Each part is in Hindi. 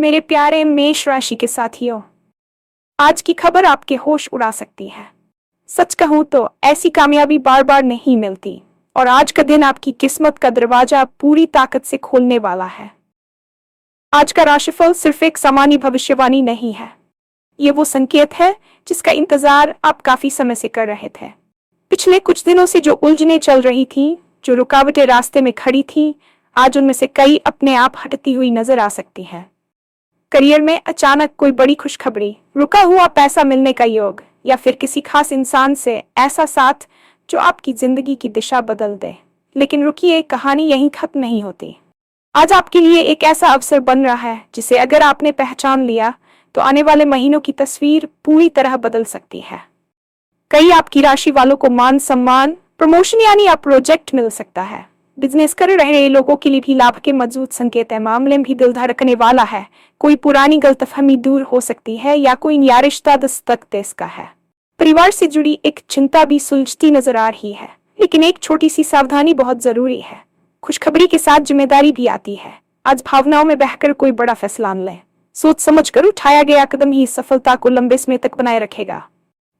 मेरे प्यारे मेष राशि के साथियों, आज की खबर आपके होश उड़ा सकती है। सच कहूं तो ऐसी कामयाबी बार बार नहीं मिलती और आज का दिन आपकी किस्मत का दरवाजा पूरी ताकत से खोलने वाला है। आज का राशिफल सिर्फ एक सामान्य भविष्यवाणी नहीं है, ये वो संकेत है जिसका इंतजार आप काफी समय से कर रहे थे। पिछले कुछ दिनों से जो उलझनें चल रही थी, जो रुकावटें रास्ते में खड़ी थी, आज उनमें से कई अपने आप हटती हुई नजर आ सकती हैं। करियर में अचानक कोई बड़ी खुशखबरी, रुका हुआ पैसा मिलने का योग या फिर किसी खास इंसान से ऐसा साथ जो आपकी जिंदगी की दिशा बदल दे। लेकिन रुकिए, कहानी यहीं खत्म नहीं होती। आज आपके लिए एक ऐसा अवसर बन रहा है जिसे अगर आपने पहचान लिया तो आने वाले महीनों की तस्वीर पूरी तरह बदल सकती है। कई आपकी राशि वालों को मान सम्मान, प्रमोशन यानी आप प्रोजेक्ट मिल सकता है। बिजनेस कर रहे लोगों के लिए भी लाभ के मजबूत संकेत है। मामले में भी दिल धड़कने वाला है। कोई पुरानी गलतफहमी दूर हो सकती है या कोई नया रिश्ता दस्तक दे सकता है। परिवार से जुड़ी एक चिंता भी सुलझती नजर आ रही है, लेकिन एक छोटी सी सावधानी बहुत जरूरी है। खुशखबरी के साथ जिम्मेदारी भी आती है। आज भावनाओं में बहकर कोई बड़ा फैसला न लें। सोच समझ कर उठाया गया कदम ही सफलता को लंबे समय तक बनाए रखेगा।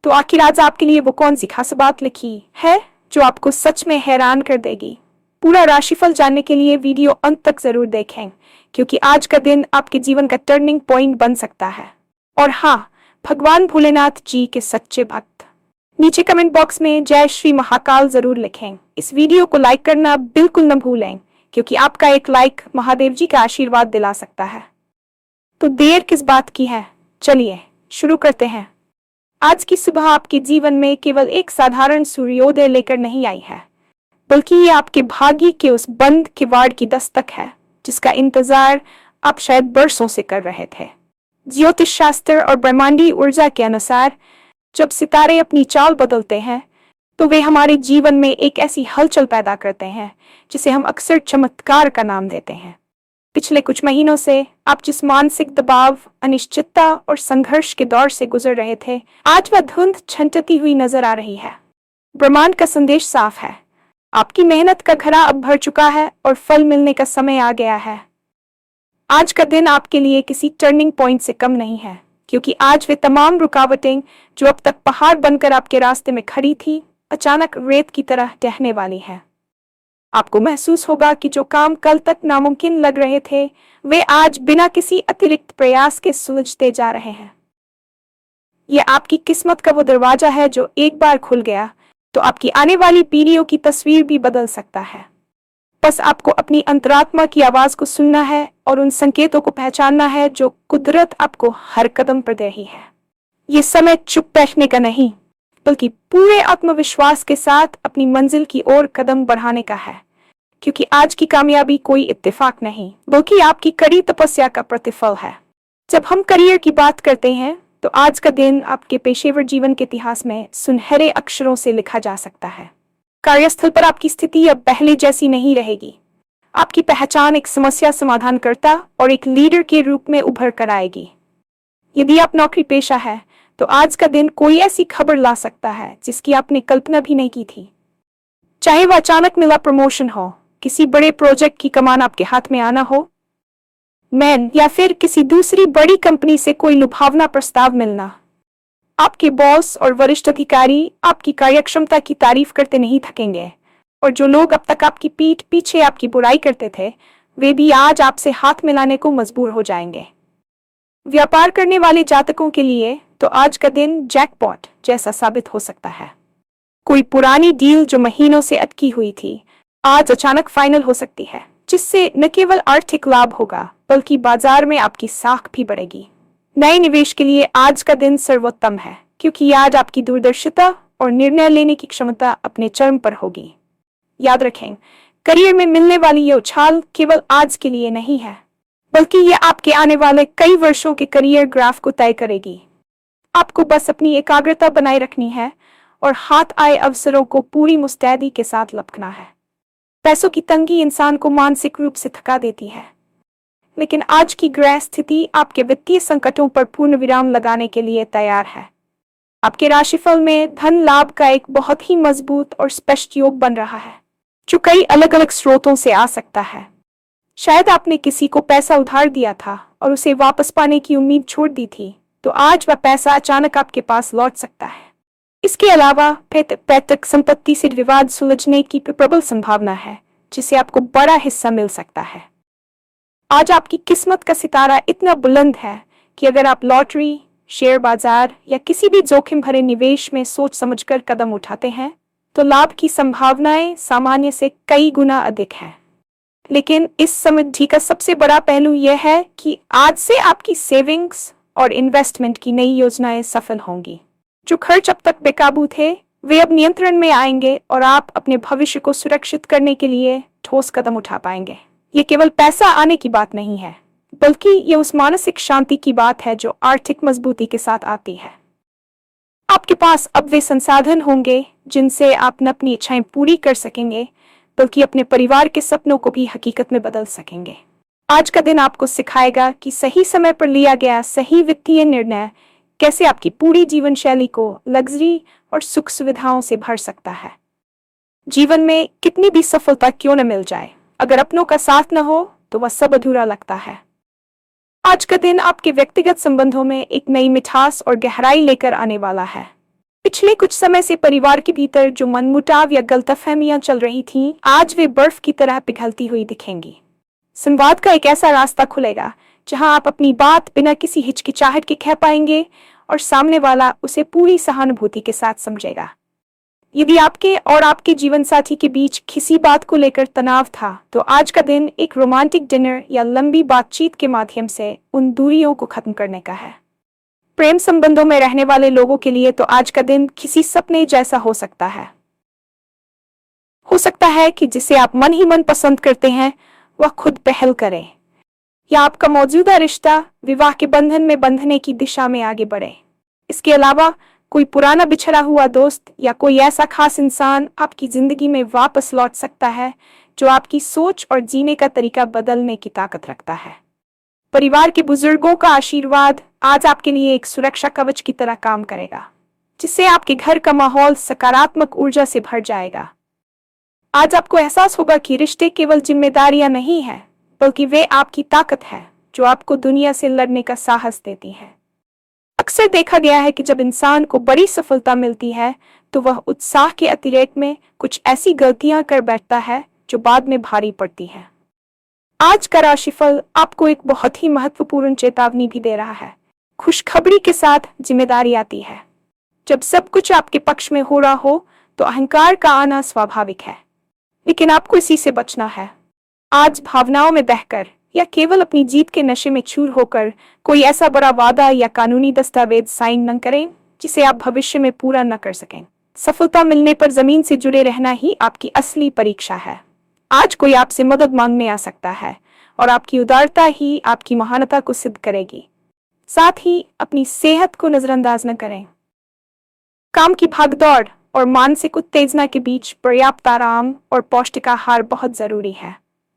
तो आखिर आज आपके लिए वो कौन सी खास बात लिखी है जो आपको सच में हैरान कर देगी? पूरा राशिफल जानने के लिए वीडियो अंत तक जरूर देखें, क्योंकि आज का दिन आपके जीवन का टर्निंग पॉइंट बन सकता है। और हाँ, भगवान भोलेनाथ जी के सच्चे भक्त नीचे कमेंट बॉक्स में जय श्री महाकाल जरूर लिखें। इस वीडियो को लाइक करना बिल्कुल न भूलें, क्योंकि आपका एक लाइक महादेव जी का आशीर्वाद दिला सकता है। तो देर किस बात की है, चलिए शुरू करते हैं। आज की सुबह आपके जीवन में केवल एक साधारण सूर्योदय लेकर नहीं आई है, बल्कि ये आपके भाग्य के उस बंद किवाड़ की दस्तक है जिसका इंतजार आप शायद बरसों से कर रहे थे। ज्योतिष शास्त्र और ब्रह्मांडीय ऊर्जा के अनुसार जब सितारे अपनी चाल बदलते हैं तो वे हमारे जीवन में एक ऐसी हलचल पैदा करते हैं जिसे हम अक्सर चमत्कार का नाम देते हैं। पिछले कुछ महीनों से आप जिस मानसिक दबाव, अनिश्चितता और संघर्ष के दौर से गुजर रहे थे, आज वह धुंध छंटती हुई नजर आ रही है। ब्रह्मांड का संदेश साफ है, आपकी मेहनत का घड़ा अब भर चुका है और फल मिलने का समय आ गया है। आज का दिन आपके लिए किसी टर्निंग पॉइंट से कम नहीं है, क्योंकि आज वे तमाम रुकावटें जो अब तक पहाड़ बनकर आपके रास्ते में खड़ी थी, अचानक रेत की तरह ढहने वाली है। आपको महसूस होगा कि जो काम कल तक नामुमकिन लग रहे थे, वे आज बिना किसी अतिरिक्त प्रयास के सुलझते जा रहे हैं। यह आपकी किस्मत का वो दरवाजा है जो एक बार खुल गया तो आपकी आने वाली पीढ़ियों की तस्वीर भी बदल सकता है। बस आपको अपनी अंतरात्मा की आवाज को सुनना है और उन संकेतों को पहचानना है जो कुदरत आपको हर कदम पर दे रही है। ये समय चुप बैठने का नहीं, बल्कि पूरे आत्मविश्वास के साथ अपनी मंजिल की ओर कदम बढ़ाने का है, क्योंकि आज की कामयाबी कोई इत्तेफाक नहीं, बल्कि आपकी कड़ी तपस्या का प्रतिफल है। जब हम करियर की बात करते हैं तो आज का दिन आपके पेशेवर जीवन के इतिहास में सुनहरे अक्षरों से लिखा जा सकता है। कार्यस्थल पर आपकी स्थिति अब पहले जैसी नहीं रहेगी। आपकी पहचान एक समस्या समाधानकर्ता और एक लीडर के रूप में उभर कर आएगी। यदि आप नौकरी पेशा है तो आज का दिन कोई ऐसी खबर ला सकता है जिसकी आपने कल्पना भी नहीं की थी। चाहे वह अचानक मिला प्रमोशन हो, किसी बड़े प्रोजेक्ट की कमान आपके हाथ में आना हो, या फिर किसी दूसरी बड़ी कंपनी से कोई लुभावना प्रस्ताव मिलना, आपके बॉस और वरिष्ठ अधिकारी आपकी कार्यक्षमता की तारीफ करते नहीं थकेंगे और जो लोग अब तक आपकी पीठ पीछे आपकी बुराई करते थे, वे भी आज आपसे हाथ मिलाने को मजबूर हो जाएंगे। व्यापार करने वाले जातकों के लिए तो आज का दिन जैकपॉट जैसा साबित हो सकता है। कोई पुरानी डील जो महीनों से अटकी हुई थी, आज अचानक फाइनल हो सकती है, जिससे न केवल आर्थिक लाभ होगा बल्कि बाजार में आपकी साख भी बढ़ेगी। नए निवेश के लिए आज का दिन सर्वोत्तम है, क्योंकि आज आपकी दूरदर्शिता और निर्णय लेने की क्षमता अपने चरम पर होगी। याद रखें, करियर में मिलने वाली ये उछाल केवल आज के लिए नहीं है, बल्कि ये आपके आने वाले कई वर्षों के करियर ग्राफ को तय करेगी। आपको बस अपनी एकाग्रता बनाए रखनी है और हाथ आए अवसरों को पूरी मुस्तैदी के साथ लपकना है। पैसों की तंगी इंसान को मानसिक रूप से थका देती है, लेकिन आज की ग्रह स्थिति आपके वित्तीय संकटों पर पूर्ण विराम लगाने के लिए तैयार है। आपके राशिफल में धन लाभ का एक बहुत ही मजबूत और स्पष्ट योग बन रहा है, जो कई अलग अलग स्रोतों से आ सकता है। शायद आपने किसी को पैसा उधार दिया था और उसे वापस पाने की उम्मीद छोड़ दी थी, तो आज वह पैसा अचानक आपके पास लौट सकता है। इसके अलावा पैतृक संपत्ति से विवाद सुलझने की प्रबल संभावना है, जिसे आपको बड़ा हिस्सा मिल सकता है। आज आपकी किस्मत का सितारा इतना बुलंद है कि अगर आप लॉटरी, शेयर बाजार या किसी भी जोखिम भरे निवेश में सोच समझकर कदम उठाते हैं, तो लाभ की संभावनाएं सामान्य से कई गुना अधिक है। लेकिन इस समृद्धि का सबसे बड़ा पहलू यह है कि आज से आपकी सेविंग्स और इन्वेस्टमेंट की नई योजनाएं सफल होंगी। जो खर्च अब तक बेकाबू थे, वे अब नियंत्रण में आएंगे और आप अपने भविष्य को सुरक्षित करने के लिए ठोस कदम उठा पाएंगे। ये केवल पैसा आने की बात नहीं है, बल्कि ये उस मानसिक शांति की बात है जो आर्थिक मजबूती के साथ आती है। आपके पास अब वे संसाधन होंगे जिनसे आप न अपनी इच्छाएं पूरी कर सकेंगे, बल्कि अपने परिवार के सपनों को भी हकीकत में बदल सकेंगे। आज का दिन आपको सिखाएगा कि सही समय पर लिया गया सही वित्तीय निर्णय कैसे आपकी पूरी जीवन शैली को लग्जरी और सुख सुविधाओं से भर सकता है। जीवन में कितनी भी सफलता क्यों न मिल जाए, अगर अपनों का साथ न हो तो वह सब अधूरा लगता है। आज का दिन आपके व्यक्तिगत संबंधों में एक नई मिठास और गहराई लेकर आने वाला है। पिछले कुछ समय से परिवार के भीतर जो मनमुटाव या गलतफहमियां चल रही थीं, आज वे बर्फ की तरह पिघलती हुई दिखेंगी। संवाद का एक ऐसा रास्ता खुलेगा जहां आप अपनी बात बिना किसी हिचकिचाहट के कह पाएंगे और सामने वाला उसे पूरी सहानुभूति के साथ समझेगा। यदि आपके और आपके जीवन साथी के बीच किसी बात को लेकर तनाव था, तो आज का दिन एक रोमांटिक डिनर या लंबी बातचीत के माध्यम से उन दूरियों को खत्म करने का है। प्रेम संबंधों में रहने वाले लोगों के लिए तो आज का दिन किसी सपने जैसा हो सकता है। हो सकता है कि जिसे आप मन ही मन पसंद करते हैं वह खुद पहल करे, या आपका मौजूदा रिश्ता विवाह के बंधन में बंधने की दिशा में आगे बढ़े। इसके अलावा कोई पुराना बिछड़ा हुआ दोस्त या कोई ऐसा खास इंसान आपकी जिंदगी में वापस लौट सकता है जो आपकी सोच और जीने का तरीका बदलने की ताकत रखता है। परिवार के बुजुर्गों का आशीर्वाद आज आपके लिए एक सुरक्षा कवच की तरह काम करेगा, जिससे आपके घर का माहौल सकारात्मक ऊर्जा से भर जाएगा। आज आपको एहसास होगा कि रिश्ते केवल जिम्मेदारियां नहीं है, बल्कि वे आपकी ताकत है जो आपको दुनिया से लड़ने का साहस देती है। अक्सर देखा गया है कि जब इंसान को बड़ी सफलता मिलती है, तो वह उत्साह के अतिरेक में कुछ ऐसी गलतियां कर बैठता है जो बाद में भारी पड़ती है। आज का राशिफल आपको एक बहुत ही महत्वपूर्ण चेतावनी भी दे रहा है। खुशखबरी के साथ जिम्मेदारी आती है। जब सब कुछ आपके पक्ष में हो रहा हो, तो अहंकार का आना स्वाभाविक है, लेकिन आपको इसी से बचना है। आज भावनाओं में बहकर या केवल अपनी जीत के नशे में चूर होकर कोई ऐसा बड़ा वादा या कानूनी दस्तावेज साइन न करें जिसे आप भविष्य में पूरा न कर सकें। सफलता मिलने पर जमीन से जुड़े रहना ही आपकी असली परीक्षा है। आज कोई आपसे मदद मांगने आ सकता है और आपकी उदारता ही आपकी महानता को सिद्ध करेगी। साथ ही अपनी सेहत को नजरअंदाज न करें। काम की भागदौड़ और मानसिक उत्तेजना के बीच पर्याप्त आराम और पौष्टिक आहार बहुत जरूरी है।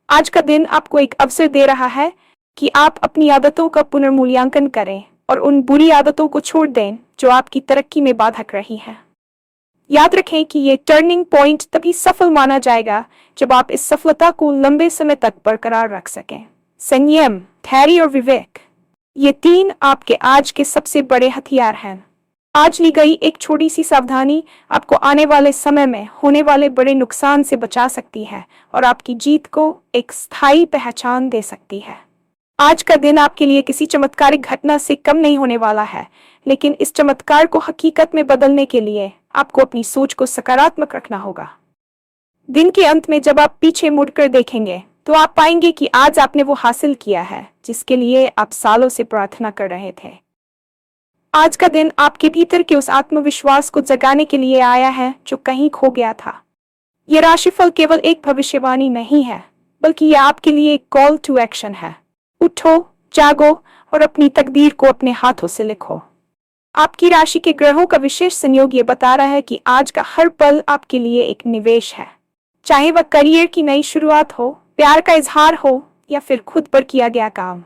आज का दिन आपको एक अवसर दे रहा है कि आप अपनी आदतों का पुनर्मूल्यांकन करें और उन बुरी आदतों को छोड़ दें जो आपकी तरक्की में बाधक रही है। याद रखें कि ये टर्निंग पॉइंट तभी सफल माना जाएगा जब आप इस सफलता को लंबे समय तक बरकरार रख सकें। संयम, धैर्य और विवेक, ये तीन आपके आज के सबसे बड़े हथियार हैं। आज ली गई एक छोटी सी सावधानी आपको आने वाले समय में होने वाले बड़े नुकसान से बचा सकती है और आपकी जीत को एक स्थायी पहचान दे सकती है। आज का दिन आपके लिए किसी चमत्कारिक घटना से कम नहीं होने वाला है, लेकिन इस चमत्कार को हकीकत में बदलने के लिए आपको अपनी सोच को सकारात्मक रखना होगा। दिन के अंत में जब आप पीछे मुड़कर देखेंगे, तो आप पाएंगे कि आज आपने वो हासिल किया है जिसके लिए आप सालों से प्रार्थना कर रहे थे। आज का दिन आपके भीतर के उस आत्मविश्वास को जगाने के लिए आया है जो कहीं खो गया था। यह राशिफल केवल एक भविष्यवाणी नहीं है, बल्कि यह आपके लिए एक कॉल टू एक्शन है। उठो, जागो और अपनी तकदीर को अपने हाथों से लिखो। आपकी राशि के ग्रहों का विशेष संयोग ये बता रहा है कि आज का हर पल आपके लिए एक निवेश है। चाहे वह करियर की नई शुरुआत हो, प्यार का इजहार हो या फिर खुद पर किया गया काम।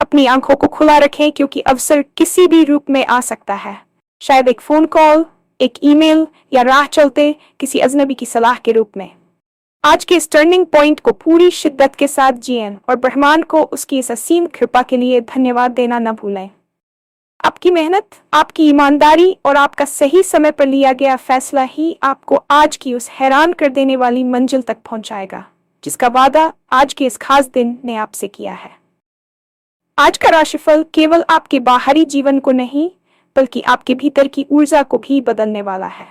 अपनी आंखों को खुला रखें, क्योंकि अवसर किसी भी रूप में आ सकता है। शायद एक फोन कॉल, एक ईमेल या राह चलते किसी अजनबी की सलाह के रूप में। आज के इस टर्निंग पॉइंट को पूरी शिद्दत के साथ जिएं और ब्रह्मांड को उसकी इस असीम कृपा के लिए धन्यवाद देना न भूलें। आपकी मेहनत, आपकी ईमानदारी और आपका सही समय पर लिया गया फैसला ही आपको आज की उस हैरान कर देने वाली मंजिल तक पहुंचाएगा, जिसका वादा आज के इस खास दिन ने आपसे किया है। आज का राशिफल केवल आपके बाहरी जीवन को नहीं, बल्कि आपके भीतर की ऊर्जा को भी बदलने वाला है।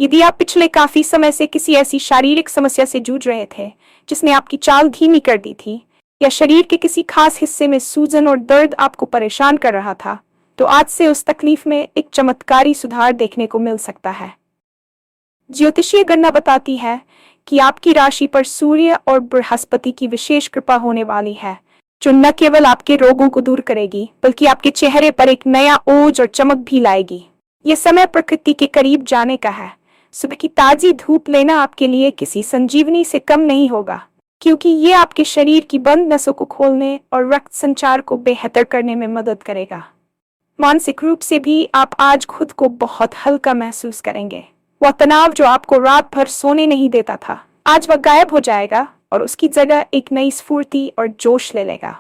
यदि आप पिछले काफी समय से किसी ऐसी शारीरिक समस्या से जूझ रहे थे जिसने आपकी चाल धीमी कर दी थी, या शरीर के किसी खास हिस्से में सूजन और दर्द आपको परेशान कर रहा था, तो आज से उस तकलीफ में एक चमत्कारी सुधार देखने को मिल सकता है। ज्योतिषीय गणना बताती है कि आपकी राशि पर सूर्य और बृहस्पति की विशेष कृपा होने वाली है, जो न केवल आपके रोगों को दूर करेगी, बल्कि आपके चेहरे पर एक नया ओज और चमक भी लाएगी। यह समय प्रकृति के करीब जाने का है। सुबह की ताजी धूप लेना आपके लिए किसी संजीवनी से कम नहीं होगा, क्योंकि ये आपके शरीर की बंद नसों को खोलने और रक्त संचार को बेहतर करने में मदद करेगा। मानसिक रूप से भी आप आज खुद को बहुत हल्का महसूस करेंगे। वह तनाव जो आपको रात भर सोने नहीं देता था, आज वह गायब हो जाएगा और उसकी जगह एक नई स्फूर्ति और जोश ले लेगा।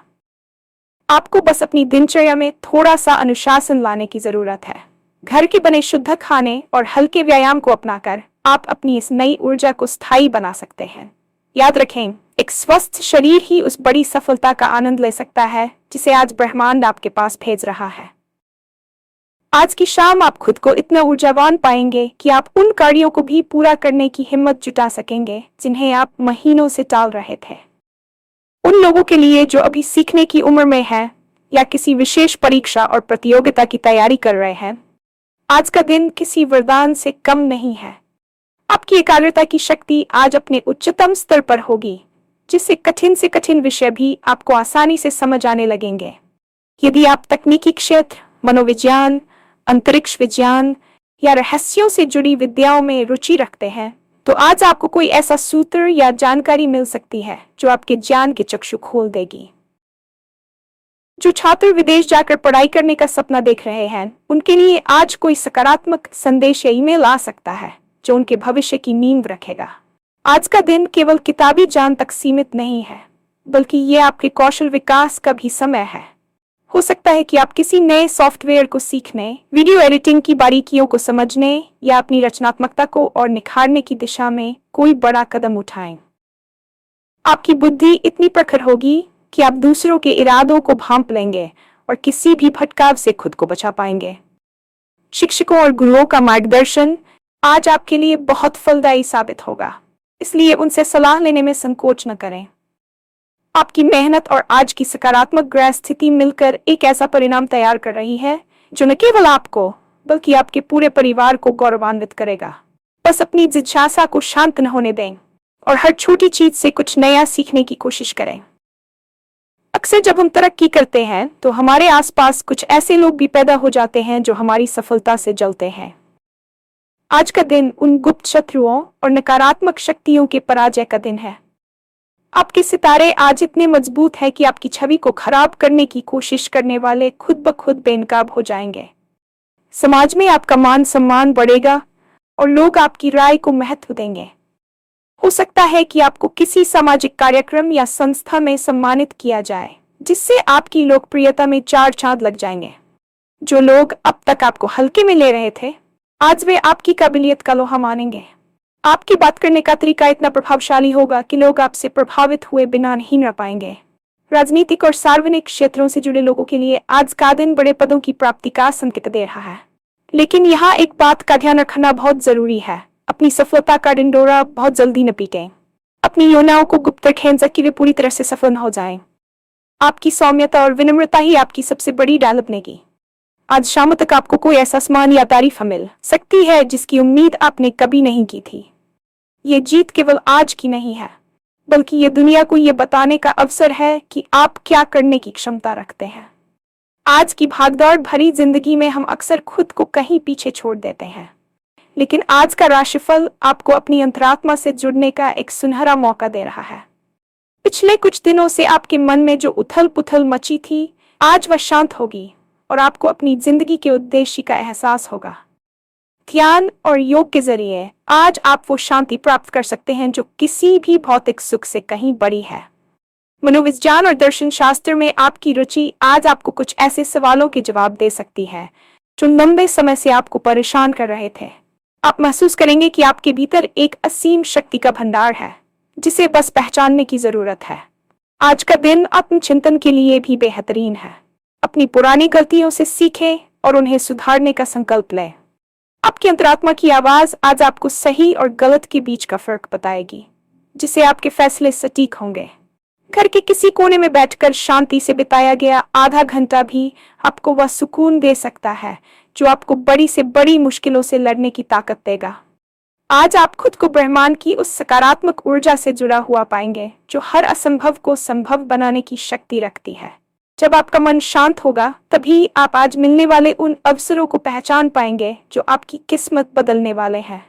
आपको बस अपनी दिनचर्या में थोड़ा सा अनुशासन लाने की जरूरत है। घर के बने शुद्ध खाने और हल्के व्यायाम को अपनाकर आप अपनी इस नई ऊर्जा को स्थायी बना सकते हैं। याद रखें, एक स्वस्थ शरीर ही उस बड़ी सफलता का आनंद ले सकता है जिसे आज ब्रह्मांड आपके पास भेज रहा है। आज की शाम आप खुद को इतना ऊर्जावान पाएंगे कि आप उन कार्यों को भी पूरा करने की हिम्मत जुटा सकेंगे जिन्हें आप महीनों से टाल रहे थे। उन लोगों के लिए जो अभी सीखने की उम्र में हैं या किसी विशेष परीक्षा और प्रतियोगिता की तैयारी कर रहे हैं, आज का दिन किसी वरदान से कम नहीं है। आपकी एकाग्रता की शक्ति आज अपने उच्चतम स्तर पर होगी, जिससे कठिन से कठिन विषय भी आपको आसानी से समझ आने लगेंगे। यदि आप तकनीकी क्षेत्र, मनोविज्ञान, अंतरिक्ष विज्ञान या रहस्यों से जुड़ी विद्याओं में रुचि रखते हैं, तो आज आपको कोई ऐसा सूत्र या जानकारी मिल सकती है जो आपके ज्ञान के चक्षु खोल देगी। जो छात्र विदेश जाकर पढ़ाई करने का सपना देख रहे हैं, उनके लिए आज कोई सकारात्मक संदेश या ईमेल आ सकता है जो उनके भविष्य की नींव रखेगा। आज का दिन केवल किताबी ज्ञान तक सीमित नहीं है, बल्कि ये आपके कौशल विकास का भी समय है। हो सकता है कि आप किसी नए सॉफ्टवेयर को सीखने, वीडियो एडिटिंग की बारीकियों को समझने या अपनी रचनात्मकता को और निखारने की दिशा में कोई बड़ा कदम उठाएं। आपकी बुद्धि इतनी प्रखर होगी कि आप दूसरों के इरादों को भांप लेंगे और किसी भी भटकाव से खुद को बचा पाएंगे। शिक्षकों और गुरुओं का मार्गदर्शन आज आपके लिए बहुत फलदायी साबित होगा, इसलिए उनसे सलाह लेने में संकोच न करें। आपकी मेहनत और आज की सकारात्मक ग्रह स्थिति मिलकर एक ऐसा परिणाम तैयार कर रही है जो न केवल आपको बल्कि आपके पूरे परिवार को गौरवान्वित करेगा। बस अपनी जिज्ञासा को शांत न होने दें और हर छोटी चीज से कुछ नया सीखने की कोशिश करें। अक्सर जब हम तरक्की करते हैं तो हमारे आसपास कुछ ऐसे लोग भी पैदा हो जाते हैं जो हमारी सफलता से जलते हैं। आज का दिन उन गुप्त शत्रुओं और नकारात्मक शक्तियों के पराजय का दिन है। आपके सितारे आज इतने मजबूत हैं कि आपकी छवि को खराब करने की कोशिश करने वाले खुद ब खुद बेनकाब हो जाएंगे। समाज में आपका मान सम्मान बढ़ेगा और लोग आपकी राय को महत्व देंगे। हो सकता है कि आपको किसी सामाजिक कार्यक्रम या संस्था में सम्मानित किया जाए, जिससे आपकी लोकप्रियता में 4 चांद लग जाएंगे। जो लोग अब तक आपको हल्के में ले रहे थे, आज वे आपकी काबिलियत का लोहा मानेंगे। आपकी बात करने का तरीका इतना प्रभावशाली होगा कि लोग आपसे प्रभावित हुए बिना नहीं रह पाएंगे। राजनीतिक और सार्वजनिक क्षेत्रों से जुड़े लोगों के लिए आज का दिन बड़े पदों की प्राप्ति का संकेत दे रहा है। लेकिन यहाँ एक बात का ध्यान रखना बहुत जरूरी है, अपनी सफलता का ढिंढोरा बहुत जल्दी न पीटें। अपनी योजनाओं को गुप्त रखें ताकि वे पूरी तरह से सफल न हो जाएं। आपकी सौम्यता और विनम्रता ही आपकी सबसे बड़ी ढाल बनेगी। आज शाम तक आपको कोई ऐसा सम्मान या तारीफ मिल सकती है जिसकी उम्मीद आपने कभी नहीं की थी। ये जीत केवल आज की नहीं है, बल्कि ये दुनिया को ये बताने का अवसर है कि आप क्या करने की क्षमता रखते हैं। आज की भागदौड़ भरी जिंदगी में हम अक्सर खुद को कहीं पीछे छोड़ देते हैं, लेकिन आज का राशिफल आपको अपनी अंतरात्मा से जुड़ने का एक सुनहरा मौका दे रहा है। पिछले कुछ दिनों से आपके मन में जो उथल पुथल मची थी, आज वह शांत होगी और आपको अपनी जिंदगी के उद्देश्य का एहसास होगा। ध्यान और योग के जरिए आज आप वो शांति प्राप्त कर सकते हैं जो किसी भी भौतिक सुख से कहीं बड़ी है। मनोविज्ञान और दर्शन शास्त्र में आपकी रुचि आज आपको कुछ ऐसे सवालों के जवाब दे सकती है जो लंबे समय से आपको परेशान कर रहे थे। आप महसूस करेंगे कि आपके भीतर एक असीम शक्ति का भंडार है जिसे बस पहचानने की जरूरत है। आज का दिन आत्मचिंतन के लिए भी बेहतरीन है। अपनी पुरानी गलतियों से सीखें और उन्हें सुधारने का संकल्प लें। आपकी अंतरात्मा की आवाज आज आपको सही और गलत के बीच का फर्क बताएगी, जिससे आपके फैसले सटीक होंगे। घर के किसी कोने में बैठकर शांति से बिताया गया आधा घंटा भी आपको वह सुकून दे सकता है जो आपको बड़ी से बड़ी मुश्किलों से लड़ने की ताकत देगा। आज आप खुद को ब्रह्मांड की उस सकारात्मक ऊर्जा से जुड़ा हुआ पाएंगे जो हर असंभव को संभव बनाने की शक्ति रखती है। जब आपका मन शांत होगा तभी आप आज मिलने वाले उन अवसरों को पहचान पाएंगे जो आपकी किस्मत बदलने वाले हैं।